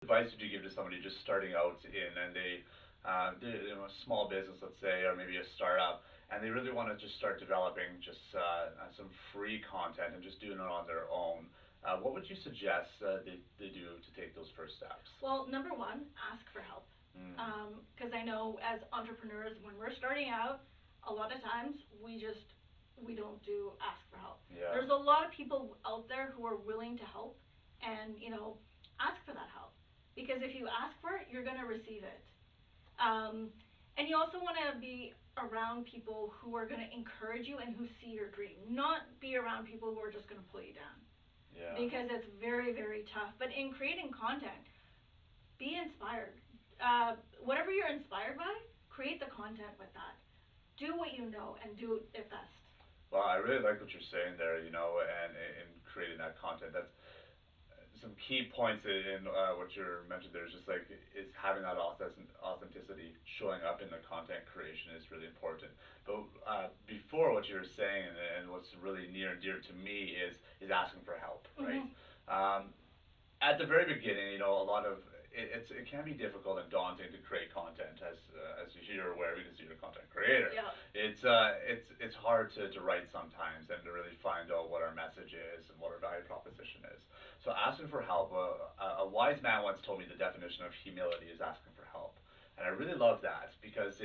advice would you give to somebody just starting out in and they a small business, let's say, or maybe a startup, and they really want to just start developing just some free content and just doing it on their own? What would you suggest they do to take those first steps? Well, number one, ask for help. Mm. Because I know as entrepreneurs, when we're starting out, a lot of times we don't do ask for help. Yeah. There's a lot of people out there who are willing to help, and ask for that help. Because if you ask for it, you're gonna receive it. Um, and you also want to be around people who are going to encourage you and who see your dream, not be around people who are just going to pull you down, Yeah. because it's very, very tough. But in creating content, be inspired. Whatever you're inspired by, create the content with that. Do what you know and do it best. Well, I really like what you're saying there, and in creating that content. That's some key points in what you're mentioned there is just like is having that authenticity showing up in the content creation is really important. But before what you're saying and what's really near and dear to me is asking for help, right? Mm-hmm. At the very beginning, a lot of it can be difficult and daunting to create content as you're aware because you're a content creator. Yeah. It's hard to write sometimes and to really find out what our message is and what our value proposition is. So asking for help. A wise man once told me the definition of humility is asking for help, and I really love that because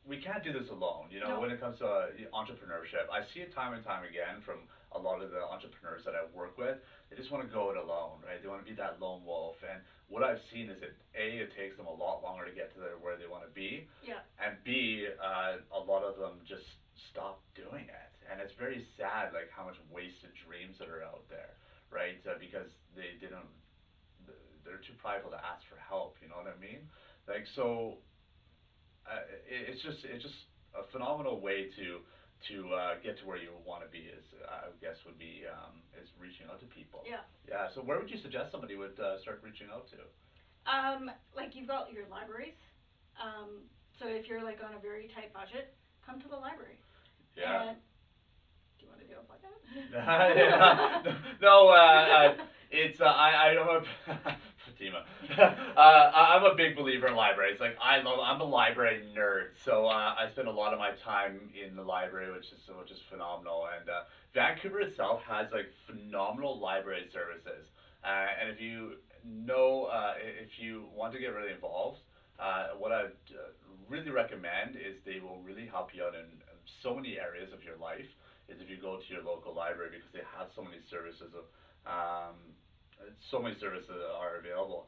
we can't do this alone. No. When it comes to entrepreneurship, I see it time and time again from a lot of the entrepreneurs that I work with. They just want to go it alone, right? They want to be that lone wolf. And what I've seen is that A, it takes them a lot longer to get to where they want to be, Yeah. and B, a lot of them just stop doing it. And it's very sad, like how much wasted dreams that are out there, right? Because they don't, they're too prideful to ask for help. You know what I mean? Like so, it's just a phenomenal way to get to where you want to be. Is I guess would be is reaching out to people. Yeah. Yeah. So where would you suggest somebody would start reaching out to? Like you've got your libraries. So if you're like on a very tight budget, come to the library. Yeah. And do you want to do a plug Yeah. out? No, it's I'm a Fatima. I'm a big believer in libraries. Like I'm a library nerd, so I spend a lot of my time in the library, which is phenomenal. And Vancouver itself has like phenomenal library services. And if you want to get really involved, what I really recommend is they will really help you out in so many areas of your life is if you go to your local library because they have so many services are available.